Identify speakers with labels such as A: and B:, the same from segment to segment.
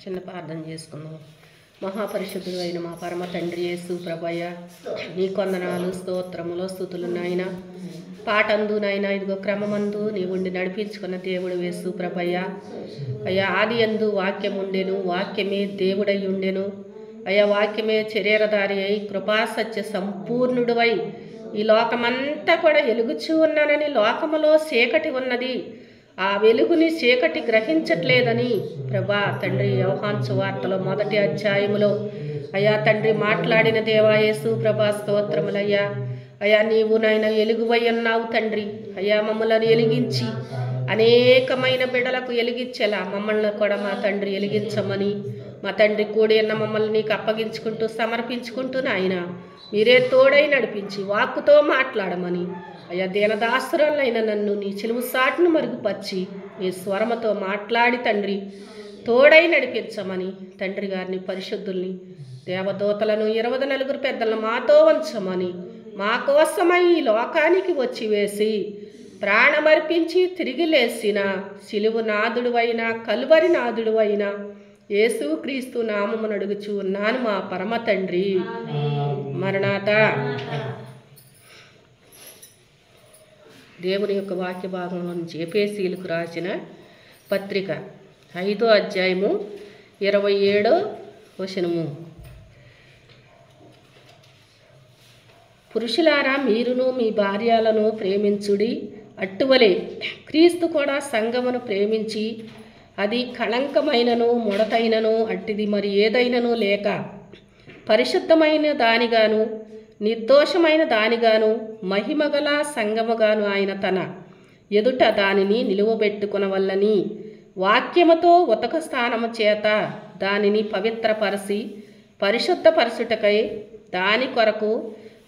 A: చిన్న ప్రార్థన చేసుకుందాం. మహాపరిశుద్ధుడు అయిన మా పరమ తండ్రి యేసు ప్రభువయ్య, నీ కొందనాలు, స్తోత్రములు, స్తుతులు నాయన. పాటందు నాయన ఇదిగో క్రమమందు నీ ఉండి నడిపించుకున్న దేవుడు యేసు ప్రభువయ్య. అయ్యా ఆది యందు వాక్యం ఉండెను, వాక్యమే దేవుడై ఉండెను. అయ్యా వాక్యమే శరీరధారి అయి కృపా సత్య సంపూర్ణుడువై ఈ లోకమంతా కూడా వెలుగుచూ ఉన్నానని లోకములో చీకటి ఉన్నది, ఆ వెలుగుని చీకటి గ్రహించట్లేదని ప్రభా తండ్రి యోహాను సువార్తలో 1వ అధ్యాయములో అయ్యా తండ్రి మాట్లాడిన దేవా యేసు ప్రభా స్తోత్రములయ్యా. అయ్యా నీవు నాయన వెలుగువై ఉన్నావు తండ్రి. అయ్యా మమ్మల్ని వెలిగించి అనేకమైన బిడ్డలకు వెలిగించేలా మమ్మల్ని కూడా మా తండ్రి వెలిగించమని మా తండ్రి కూడి ఉన్న మమ్మల్ని నీకు అప్పగించుకుంటూ సమర్పించుకుంటూ నాయన మీరే తోడై నడిపించి వాక్కుతో మాట్లాడమని అయ్యా దీనదాసురాలైన నన్ను నీ చిలువు సాటును మరుగుపరిచి నీ స్వరముతో మాట్లాడి తండ్రి తోడై నడిపించమని తండ్రి గారిని పరిశుద్ధుల్ని దేవదూతలను 24 పెద్దలను మాతో ఉంచమని మా కోసమై ఈ లోకానికి వచ్చి వేసి ప్రాణమర్పించి తిరిగి లేసిన సిలువు నాదుడువైన కలువరి నాదుడువైన యేసుక్రీస్తు నామమును అడుగుచూ ఉన్నాను మా పరమ తండ్రి. మరణాత. దేవుని యొక్క వాక్య భాగంలో నుంచి ఎఫెసీయులకు రాసిన పత్రిక 5వ అధ్యాయము 27వ వచనము. పురుషులారా మీరును మీ భార్యలను ప్రేమించుడి, అట్టువలే క్రీస్తు కూడా సంఘమును ప్రేమించి అది కళంకమైనను ముడతైనను అట్టిది మరి ఏదైనను లేక పరిశుద్ధమైన దానిగాను నిర్దోషమైన దానిగాను మహిమగల సంగముగాను ఆయన తన ఎదుట దానిని నిలువబెట్టుకునవల్లని వాక్యముతో ఉతక స్థానము చేత దానిని పవిత్రపరచి పరిశుద్ధపరచుటకై దాని కొరకు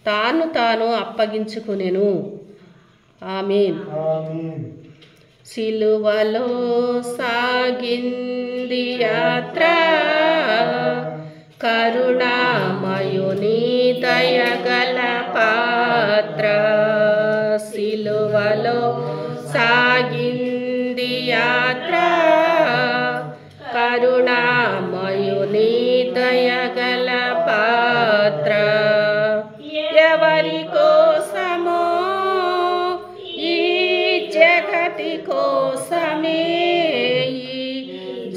A: తాను అప్పగించుకునెను. ఆమేన్. సిలువలో సాగింది యాత్ర, కరుణామయుని దయగల పాత్ర. సిలువలో సాగింది యాత్ర, కరుణామయుని దయగల పాత్ర. ఎవరి కోసమో ఈ జగతి కోసమే, ఈ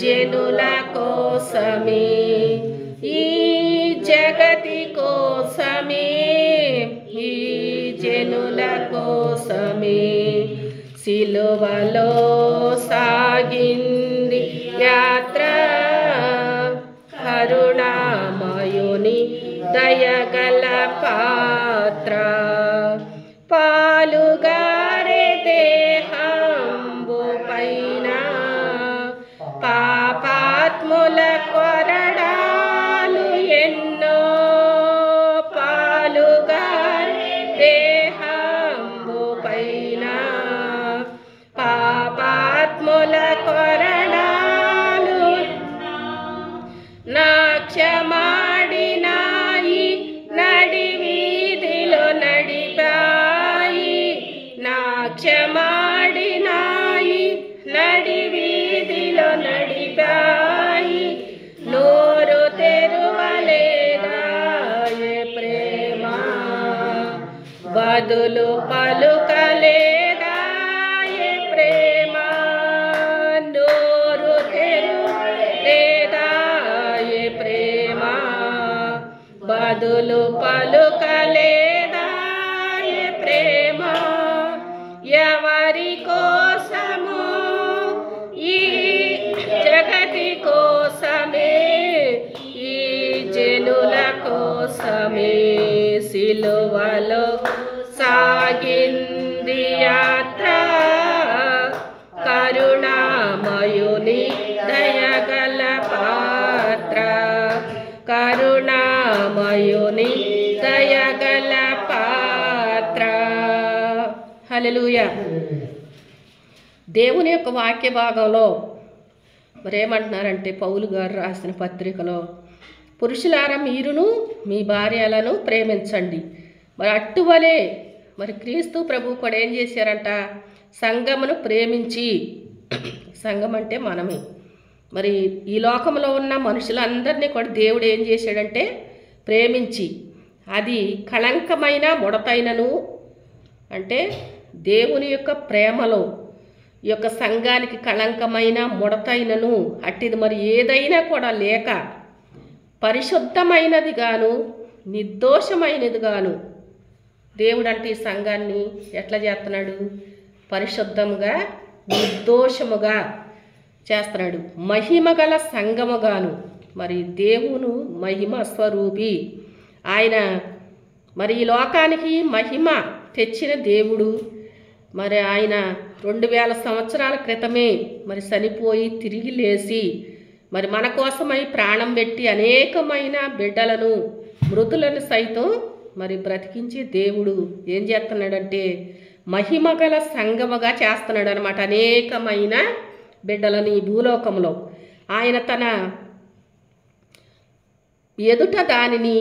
A: జనుల కోసమే, ఈ జగతి కోసమే, ఈ జనుల కోసమే సిలువలో సాగింది యాత్ర, కరుణామయుని దయగల పాత్ర. పాలుగారే దేహంబు పైన పాపాత్ముల కొరడాలు ఎన్నో, పాలుగారే దేహంబు పైన పాపాత్ముల కొరడాలు నాక్షమాడినాయి, నడి వీధిలో నడిపాయి, నాక్షమాడినాయి, నడి వీధిలో నడిపాయి. నోరు తెరువలేదాయే ప్రేమ, బదులు పలుకలేదాయే ప్రేమ. నోరు తెరువలేదాయే ప్రేమ, బదులు పలుకలేదాయే ప్రేమ. ఎవరి కోసము ఈ జగతి కోసమే, ఈ జనుల కోసమే సిలువలో సాగింది యాత్ర, కరుణామయుని దయగల పాత్ర, కరుణామయుని దయగల పాత్ర. హల్లెలూయా. దేవుని యొక్క వాక్య భాగంలో మరి ఏమంటున్నారంటే పౌలు గారు రాసిన పత్రికలో, పురుషులారా మీరును మీ భార్యలను ప్రేమించండి. మరి అట్టువలే మరి క్రీస్తు ప్రభు కూడా ఏం చేశారంట, సంఘమును ప్రేమించి, సంఘం అంటే మనమే, మరి ఈ లోకంలో ఉన్న మనుషులందరినీ కూడా దేవుడు ఏం చేశాడంటే ప్రేమించి, అది కళంకమైన ముడతైనను అంటే దేవుని యొక్క ప్రేమలో ఈ యొక్క సంఘానికి కళంకమైన ముడతైనను అట్టిది మరి ఏదైనా కూడా లేక పరిశుద్ధమైనది గాను నిర్దోషమైనది గాను దేవుడు అంటే ఈ సంఘాన్ని ఎట్లా చేస్తున్నాడు, పరిశుద్ధముగా నిర్దోషముగా చేస్తున్నాడు. మహిమగల సంఘముగాను, మరి దేవును మహిమ స్వరూపి ఆయన, మరి ఈ లోకానికి మహిమ తెచ్చిన దేవుడు, మరి ఆయన 2000 సంవత్సరాల క్రితమే మరి చనిపోయి తిరిగి లేచి మరి మన కోసమై ప్రాణం పెట్టి అనేకమైన బిడ్డలను మృతులను సైతం మరి బ్రతికించే దేవుడు ఏం చేస్తున్నాడంటే మహిమగల సంగముగా చేస్తున్నాడు అనమాట. అనేకమైన బిడ్డలను ఈ భూలోకంలో ఆయన తన ఎదుట దానిని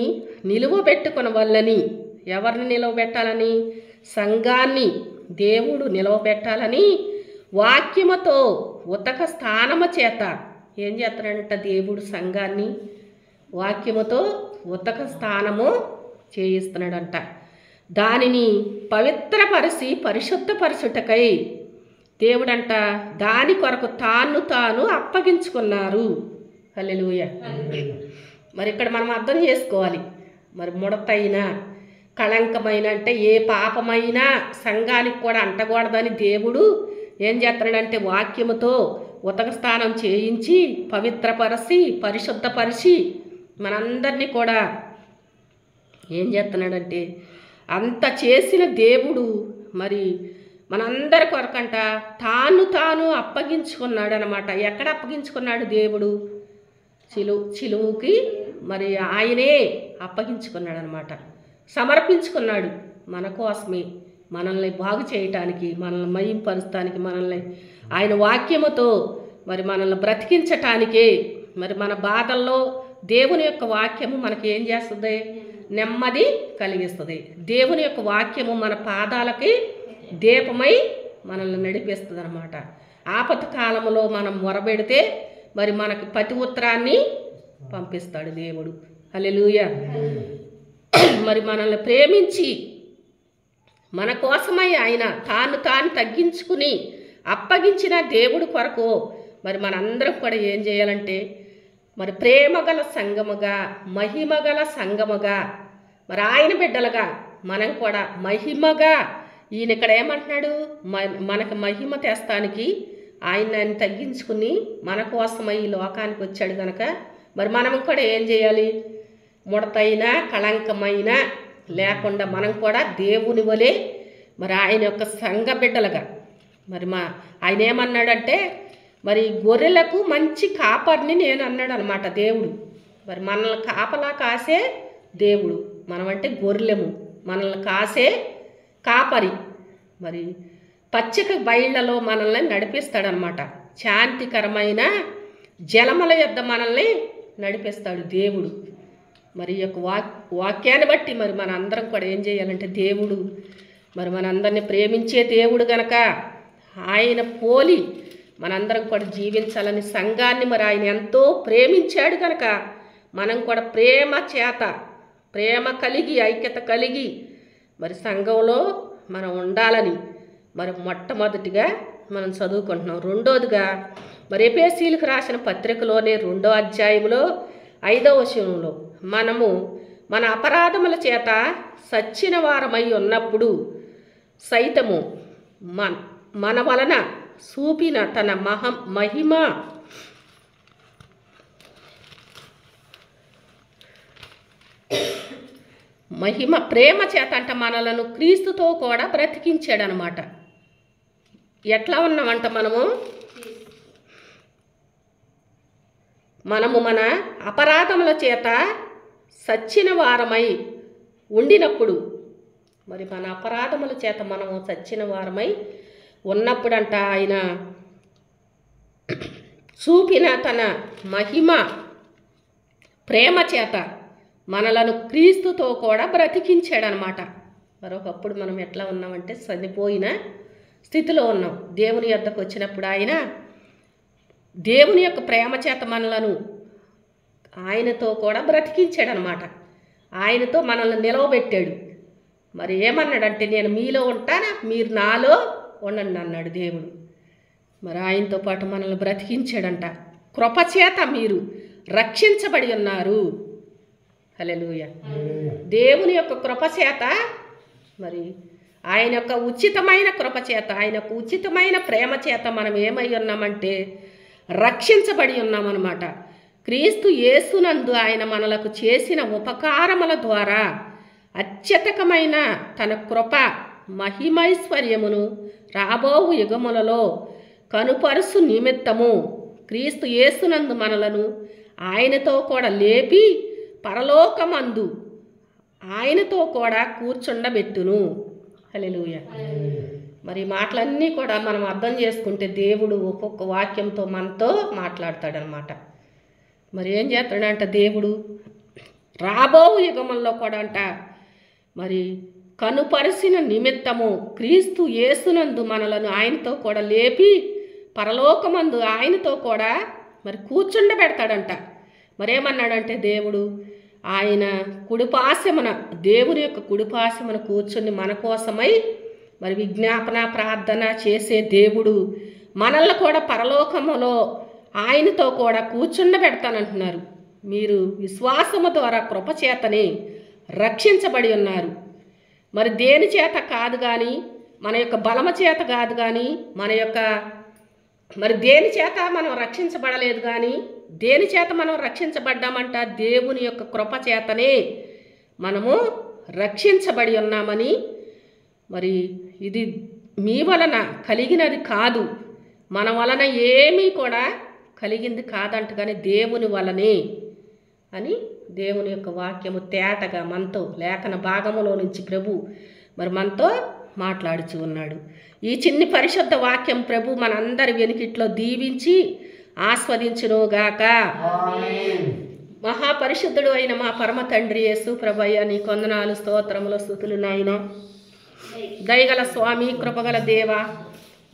A: నిలువబెట్టుకొనవల్లని, ఎవరిని నిలవబెట్టాలని, సంఘాన్ని దేవుడు నిలవబెట్టాలని వాక్యముతో ఉతక స్థానము చేత ఏం చేస్తున్నాడంట, దేవుడు సంఘాన్ని వాక్యముతో ఉతక స్థానము చేయిస్తున్నాడంట. దానిని పవిత్రపరిచి పరిశుద్ధపరచుటకై దేవుడంట దాని కొరకు తాను అప్పగించుకున్నారు. హల్లెలూయా. మరి ఇక్కడ మనం అర్థం చేసుకోవాలి, మరి ముడతైన కళంకమైన అంటే ఏ పాపమైనా సంఘానికి కూడా అంటకూడదని దేవుడు ఏం చేస్తున్నాడంటే వాక్యముతో ఉతక స్నానం చేయించి పవిత్రపరిచి పరిశుద్ధపరిచి మనందరినీ కూడా ఏం చేస్తున్నాడంటే అంత చేసిన దేవుడు మరి మనందరి కొరకంట తాను అప్పగించుకున్నాడు అనమాట. ఎక్కడ అప్పగించుకున్నాడు దేవుడు, చిలువుకి మరి ఆయనే అప్పగించుకున్నాడు అనమాట, సమర్పించుకున్నాడు మన కోసమే, మనల్ని బాగు చేయటానికి, మనల్ని మహింపరచడానికి, మనల్ని ఆయన వాక్యముతో మరి మనల్ని బ్రతికించటానికే. మరి మన బాధల్లో దేవుని యొక్క వాక్యము మనకి ఏం చేస్తుంది, నెమ్మది కలిగిస్తుంది. దేవుని యొక్క వాక్యము మన పాదాలకి దీపమై మనల్ని నడిపిస్తుంది అనమాట. ఆపద కాలంలో మనం మొరబెడితే మరి మనకి ప్రతి ఉత్తరాన్ని పంపిస్తాడు దేవుడు. హల్లెలూయా. మరి మనల్ని ప్రేమించి మన కోసమై ఆయన తాను తగ్గించుకుని అప్పగించిన దేవుడు కొరకు మరి మనందరం కూడా ఏం చేయాలంటే మరి ప్రేమగల సంఘముగా, మహిమగల సంఘముగా, మరి ఆయన బిడ్డలుగా మనం కూడా మహిమగా, ఈయన ఇక్కడ ఏమంటున్నాడు, మనకు మహిమ తెస్తానికి ఆయన తగ్గించుకుని మన కోసమై ఈ లోకానికి వచ్చాడు కనుక మరి మనం కూడా ఏం చేయాలి, ముడతైన కళంకమైన లేకుండా మనం కూడా దేవుని వలె మరి ఆయన యొక్క సంఘ బిడ్డలుగా, మరి ఆయన ఏమన్నాడంటే మరి గొర్రెలకు మంచి కాపరిని నేను అన్నాడు అనమాట దేవుడు. మరి మనల్ని కాపలా కాసే దేవుడు, మనమంటే గొర్రెలము, మనల్ని కాసే కాపరి, మరి పచ్చిక బయళ్లలో మనల్ని నడిపిస్తాడనమాట. శాంతికరమైన జలముల యొద్ద మనల్ని నడిపిస్తాడు దేవుడు. మరి ఈ యొక్క వాక్యాన్ని బట్టి మరి మన అందరం కూడా ఏం చేయాలంటే దేవుడు మరి మనందరినీ ప్రేమించే దేవుడు గనక ఆయన పోలి మనందరం కూడా జీవించాలని, సంఘాన్ని మరి ఆయన ఎంతో ప్రేమించాడు కనుక మనం కూడా ప్రేమ కలిగి ఐక్యత కలిగి మరి సంఘంలో మనం ఉండాలని మరి మొట్టమొదటిగా మనం చదువుకుంటున్నాం. రెండోదిగా మరి ఎఫెసీయులకు రాసిన పత్రికలోనే 2వ అధ్యాయంలో 5వ వచనంలో మనము మన అపరాధముల చేత సచ్చిన వారమై ఉన్నప్పుడు సైతము మన వలన చూపిన తన మహిమ ప్రేమ చేత అంట మనలను క్రీస్తుతో కూడా బ్రతికించాడు అనమాట. ఎట్లా ఉన్నామంట, మనము మన అపరాధముల చేత సచ్చిన వారమై ఉండినప్పుడు మరి మన అపరాధముల చేత మనము చచ్చిన వారమై ఉన్నప్పుడంట ఆయన చూపిన తన మహిమ ప్రేమ చేత మనలను క్రీస్తుతో కూడా బ్రతికించాడనమాట. మరొకప్పుడు మనం ఎట్లా ఉన్నామంటే చనిపోయిన స్థితిలో ఉన్నాం. దేవుని యొద్దకు వచ్చినప్పుడు ఆయన దేవుని యొక్క ప్రేమ చేత మనలను ఆయనతో కూడా బ్రతికించాడనమాట. ఆయనతో మనల్ని నిలవబెట్టాడు. మరి ఏమన్నాడంటే నేను మీలో ఉంటానా, మీరు నాలో ఉండండి అన్నాడు దేవుడు. మరి ఆయనతో పాటు మనల్ని బ్రతికించాడంట. కృపచేత మీరు రక్షించబడి ఉన్నారు. హల్లెలూయా. దేవుని యొక్క కృపచేత, మరి ఆయన యొక్క ఉచితమైన కృపచేత, ఆయన యొక్క ఉచితమైన ప్రేమ చేత మనం ఏమై ఉన్నామంటే రక్షించబడి ఉన్నామన్నమాట. క్రీస్తు యేసునందు ఆయన మనలకు చేసిన ఉపకారముల ద్వారా అత్యధికమైన తన కృప మహిమైశ్వర్యమును రాబోవు యుగములలో కనుపరుసు నిమిత్తము క్రీస్తు యేసునందు మనలను ఆయనతో కూడా లేపి పరలోకమందు ఆయనతో కూడా కూర్చుండబెట్టును. హల్లెలూయా. మరి మాటలన్నీ కూడా మనం అర్థం చేసుకుంటే దేవుడు ఒక్కొక్క వాక్యంతో మనతో మాట్లాడతాడనమాట. మరి ఏం చేస్తాడంట దేవుడు రాబో యుగముల్లో కూడా అంట మరి కనుపరిచిన నిమిత్తము క్రీస్తు యేసునందు మనలను ఆయనతో కూడా లేపి పరలోకమందు ఆయనతో కూడా మరి కూర్చుండబెడతాడంట. మరేమన్నాడంటే దేవుడు ఆయన కుడిపాశమున, దేవుని యొక్క కుడిపాశమున కూర్చుని మన కోసమై మరి విజ్ఞాపన ప్రార్థన చేసే దేవుడు మనల్ని కూడా పరలోకములో ఆయనతో కూడా కూర్చుండబెడతానంటున్నారు. మీరు విశ్వాసము ద్వారా కృపచేతనే రక్షించబడి ఉన్నారు. మరి దేని చేత కాదు కానీ, మన యొక్క బలము చేత కాదు కానీ, మన యొక్క మరి దేని చేత మనం రక్షించబడలేదు కానీ, దేని చేత మనం రక్షించబడ్డామంట దేవుని యొక్క కృప చేతనే మనము రక్షించబడి ఉన్నామని. మరి ఇది మీ వలన కలిగినది కాదు, మన వలన ఏమీ కూడా కలిగింది కాదంట, కానీ దేవుని వలనే అని దేవుని యొక్క వాక్యము తేటగా మనతో లేఖన భాగములో నుంచి ప్రభు మరి మనతో మాట్లాడుచు ఉన్నాడు. ఈ చిన్ని పరిశుద్ధ వాక్యం ప్రభు మనందరి వెనుకిట్లో దీవించి ఆస్వాదించునుగాక. మహాపరిశుద్ధుడు అయిన మా పరమ తండ్రి యేసు ప్రభువయ్య నీ కొందనాలు, స్తోత్రములు, స్తుతులు నాయన. దయగల స్వామి, కృపగల దేవ,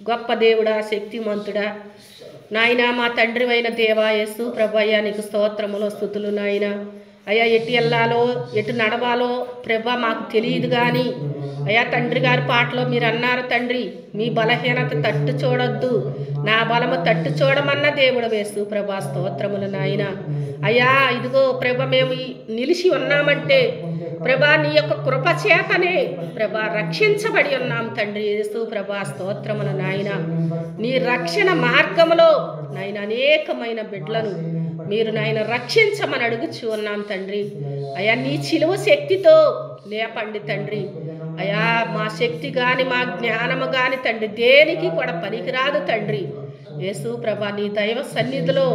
A: గొప్ప దేవుడా, శక్తిమంతుడా నాయన, మా తండ్రి అయిన దేవా యేసు ప్రభువయ్య నీకు స్తోత్రములు, స్తుతులు నాయన. అయ్యా ఎటు వెళ్ళాలో ఎటు నడవాలో ప్రభా మాకు తెలియదు కానీ అయ్యా తండ్రి గారి పాటలో మీరు అన్నారు తండ్రి, మీ బలహీనత తట్టు చూడొద్దు, నా బలము తట్టు చూడమన్న దేవుడు యేసు ప్రభా స్తోత్రములు నాయన. అయ్యా ఇదిగో ప్రభ మేము నిలిచి ఉన్నామంటే ప్రభా నీ యొక్క కృప చేతనే ప్రభా రక్షించబడి ఉన్నాం తండ్రి యేసు ప్రభా స్తోత్రములు నాయన. నీ రక్షణ మార్గములో నాయన అనేకమైన బిడ్డలను మీరు నాయన రక్షించమని అడుగుచూ ఉన్నాం తండ్రి. అయ్యా నీ చిలువ శక్తితో లేపండి తండ్రి. అయ్యా మా శక్తి కానీ మా జ్ఞానము కానీ తండ్రి దేనికి కూడా పనికిరాదు తండ్రి యేసు ప్రభా. నీ దైవ సన్నిధిలో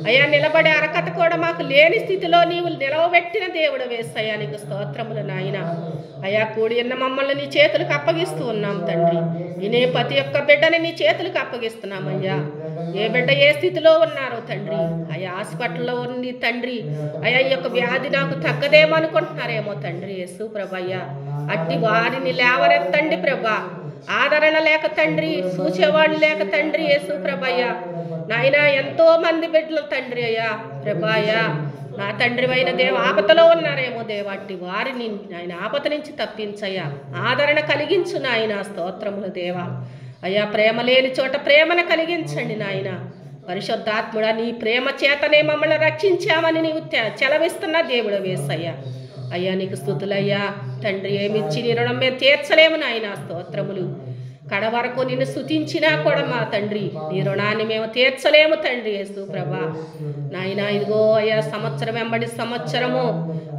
A: అయ్యా నిలబడే అర్హత కూడా మాకు లేని స్థితిలో నీవు నిలవబెట్టిన దేవుడు యేసయ్యా నీకు స్తోత్రములు నాయన. అయ్యా కూడి ఉన్న మమ్మల్ని నీ చేతులకు అప్పగిస్తూ ఉన్నాం తండ్రి. వినే ప్రతి ఒక్క బిడ్డని నీ చేతులకు అప్పగిస్తున్నామయ్యా. ఏ బిడ్డ ఏ స్థితిలో ఉన్నారో తండ్రి, అయ్యా హాస్పిటల్లో ఉంది తండ్రి, అయ్యా ఈ యొక్క వ్యాధి నాకు తగ్గదేమనుకుంటున్నారేమో తండ్రి యేసు ప్రభయ్యా. అట్టి వారిని లేవనెత్తండి ప్రభా. ఆదరణ లేక తండ్రి, చూచేవాళ్ళు లేక తండ్రి యేసు ప్రభయ్య నాయన ఎంతో మంది బిడ్డలు తండ్రి అయ్యా ప్రభాయ్యా నా తండ్రి అయిన దేవ ఆపదలో ఉన్నారేమో దేవాటి వారిని ఆయన ఆపద నుంచి తప్పించయ్యా. ఆదరణ కలిగించు నాయన. స్తోత్రములు దేవా. అయ్యా ప్రేమ లేని చోట ప్రేమను కలిగించండి నాయన. పరిశుద్ధాత్ముడా నీ ప్రేమ చేతనే మమ్మల్ని రక్షించామని నీవు చెలవిస్తున్న దేవుడు యేసయ్యా. అయ్యా నీకు స్తుతులయ్యా తండ్రి. ఏమిచ్చి నీ రుణం మేము తీర్చలేము నాయన. స్తోత్రములు. కడ వరకు నిన్ను స్తుతించినా కూడా మా తండ్రి నీ రుణాన్ని మేము తీర్చలేము తండ్రి యేసు ప్రభా నాయన. ఇదిగో అయ్యా సంవత్సరం వెంబడి సంవత్సరము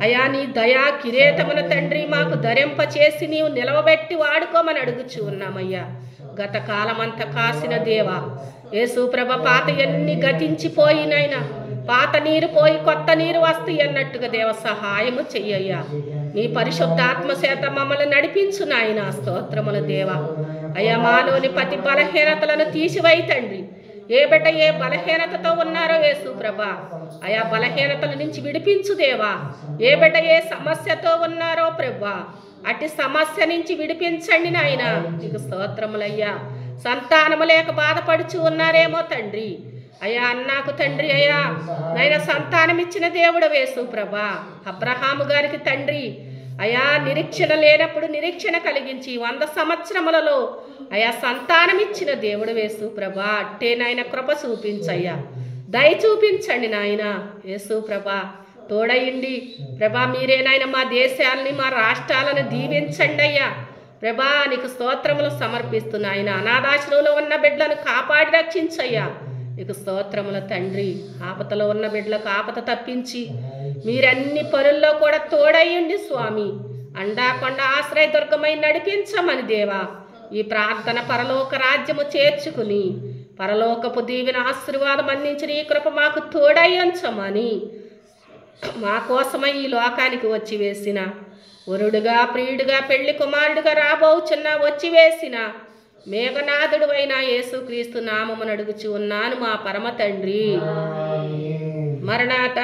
A: అయ్యా నీ దయా కిరీటమున తండ్రి మాకు ధరింప చేసి నీవు నిలవబెట్టి వాడుకోమని అడుగుచూ ఉన్నామయ్యా. గత కాలమంతా కాసిన దేవా యేసు ప్రభ పాత ఎన్ని గతించిపోయినైనా పాత నీరు పోయి కొత్త నీరు వస్తాయి అన్నట్టుగా దేవ సహాయము చెయ్యయ్యా. నీ పరిశుద్ధాత్మ చేత మమ్మల్ని నడిపించు నాయన. స్తోత్రముల దేవా. అయ్యా మాలోని ప్రతి బలహీనతలను తీసివేయి తండ్రి. ఏ బిడ్డ ఏ బలహీనతతో ఉన్నారో యేసు ప్రభా, ఆయా బలహీనతల నుంచి విడిపించు దేవా. ఏ బిడ్డ ఏ సమస్యతో ఉన్నారో ప్రభా, అట్టి సమస్య నుంచి విడిపించండి నాయన. నీకు స్తోత్రములయ్యా. సంతానము లేక బాధపడుచు ఉన్నారేమో తండ్రి. అయ్యా అన్నాకు తండ్రి అయ్యా నాయన సంతానం ఇచ్చిన దేవుడు యేసు ప్రభా. అబ్రహాము గారికి తండ్రి అయా నిరీక్షణ లేనప్పుడు నిరీక్షణ కలిగించి 100 సంవత్సరములలో అయా సంతానం ఇచ్చిన దేవుడు యేసు ప్రభా. అట్టే నాయన కృప చూపించయ్యా, దయ చూపించండి నాయన. యేసు ప్రభా తోడయిండి ప్రభా. మీరే నాయన మా దేశాలని మా రాష్ట్రాలను దీవించండి అయ్యా. ప్రభా నీకు స్తోత్రములు సమర్పిస్తున్నాయన. అనాథాశ్రమంలో ఉన్న బిడ్డలను కాపాడి రక్షించయ్యా. నీకు స్తోత్రముల తండ్రి. ఆపదలో ఉన్న బిడ్డలకు ఆపద తప్పించి మీరన్ని పనుల్లో కూడా తోడయ్యండి స్వామి. అండాకొండ ఆశ్రయదుర్గమై నడిపించమని దేవా. ఈ ప్రార్థన పరలోక రాజ్యము చేర్చుకుని పరలోకపు దీవెన ఆశీర్వాదం అందించిన ఈ కృప మాకు తోడయ్యంచమని మా కోసమై ఈ లోకానికి వచ్చి వేసిన వరుడుగా ప్రియుడుగా పెళ్లి కుమారుడుగా రాబోచున్న వచ్చి వేసిన మేఘనాథుడు అయిన యేసుక్రీస్తు నామమున అడుగుచు ఉన్నాను మా పరమ తండ్రి. మరణాత.